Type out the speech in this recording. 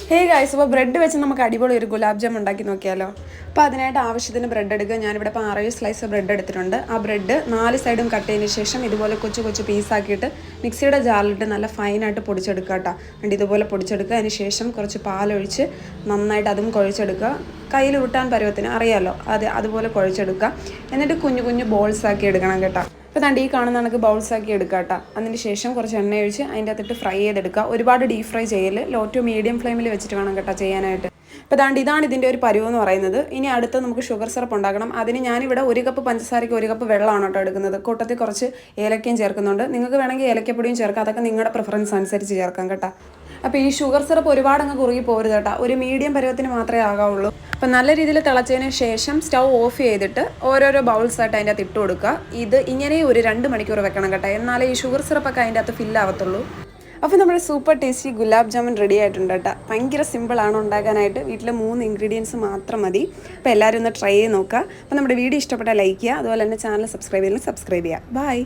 Hey guys, അപ്പോൾ bread വെച്ച് നമുക്ക് അടിപൊളി ഒരു ഗുലാബ് ജാം ഉണ്ടാക്കി നോക്കിയാലോ. അപ്പോൾ അതിനായിട്ട് ആവശ്യത്തിന് ബ്രെഡ് എടുക്കുക. ഞാനിവിടെ ഇപ്പോൾ 6 സ്ലൈസ് ബ്രെഡ് എടുത്തിട്ടുണ്ട്. ആ ബ്രെഡ് 4 സൈഡും കട്ട് ചെയ്തതിന് ശേഷം ഇതുപോലെ കൊച്ചു കൊച്ചു പീസാക്കിയിട്ട് മിക്സിയുടെ ജാറിലിട്ട് നല്ല ഫൈനായിട്ട് പൊടിച്ചെടുക്കുക കേട്ടോ. എന്നിട്ട് ഇതുപോലെ പൊടിച്ചെടുക്കുക. അതിന് ശേഷം കുറച്ച് പാലൊഴിച്ച് നന്നായിട്ട് അതും കുഴച്ചെടുക്കുക. കയ്യിൽ ഉരുട്ടാൻ പരുവത്തിന് അറിയാമല്ലോ, അതുപോലെ കുഴച്ചെടുക്കുക. എന്നിട്ട് കുഞ്ഞു കുഞ്ഞു ബോൾസ് ആക്കി എടുക്കണം കേട്ടോ. അപ്പോൾ ഈ കാണുന്ന കണക്ക് ബൗൾസാക്കി എടുക്കുക കേട്ടോ. അതിന് ശേഷം കുറച്ച് എണ്ണ ഒഴിച്ച് അതിൻ്റെ അകത്തിട്ട് ഫ്രൈ ചെയ്തെടുക്കുക. ഒരുപാട് ഡീപ് ഫ്രൈ ചെയ്യൽ, ലോ ടു മീഡിയം ഫ്ലെയിമിൽ വെച്ചിട്ട് വേണം കേട്ടോ ചെയ്യാനായിട്ട്. അപ്പോൾ ഇതാണ് ഇതിൻ്റെ ഒരു പരുവം എന്ന് പറയുന്നത്. ഇനി അടുത്ത് നമുക്ക് ഷുഗർ സിറപ്പ് ഉണ്ടാക്കണം. അതിന് ഞാനിവിടെ 1 കപ്പ് പഞ്ചസാരയ്ക്ക് 1 കപ്പ് വെള്ളമാണ് കേട്ടോ എടുക്കുന്നത്. കൂട്ടത്തിൽ കുറച്ച് ഏലക്കയും ചേർക്കുന്നുണ്ട്. നിങ്ങൾക്ക് വേണമെങ്കിൽ ഏലക്കപ്പൊടിയും ചേർക്കാം, അതൊക്കെ നിങ്ങളുടെ പ്രിഫറൻസ് അനുസരിച്ച് ചേർക്കാം കേട്ടോ. അപ്പോൾ ഈ ഷുഗർ സിറപ്പ് ഒരുപാട് അങ്ങ് കുറുകി പോരുത് കേട്ടോ, ഒരു മീഡിയം പരുവത്തിന് മാത്രമേ ആകാവുള്ളൂ. അപ്പോൾ നല്ല രീതിയിൽ തിളച്ചതിന് ശേഷം സ്റ്റൗ ഓഫ് ചെയ്തിട്ട് ഓരോരോ ബൗൾസായിട്ട് അതിൻ്റെ അകത്ത് ഇട്ട് കൊടുക്കുക. ഇത് ഇങ്ങനെ ഒരു 2 മണിക്കൂർ വെക്കണം കേട്ടോ, എന്നാലേ ഈ ഷുഗർ സിറപ്പൊക്കെ അതിൻ്റെ അകത്ത് ഫില്ലാവത്തുള്ളൂ. അപ്പോൾ നമ്മുടെ super tasty gulab jamun ready ആയിട്ടുണ്ട് കേട്ടോ. ഭയങ്കര സിമ്പിളാണ് ഉണ്ടാക്കാനായിട്ട്. വീട്ടിൽ 3 ഇൻഗ്രീഡിയൻസ് മാത്രം മതി. അപ്പോൾ എല്ലാവരും ഒന്ന് ട്രൈ ചെയ്ത് നോക്കുക. അപ്പോൾ നമ്മുടെ വീഡിയോ ഇഷ്ടപ്പെട്ടാൽ ലൈക്ക് ചെയ്യുക, അതുപോലെ തന്നെ ചാനൽ സബ്സ്ക്രൈബ് ചെയ്യുക. ബൈ.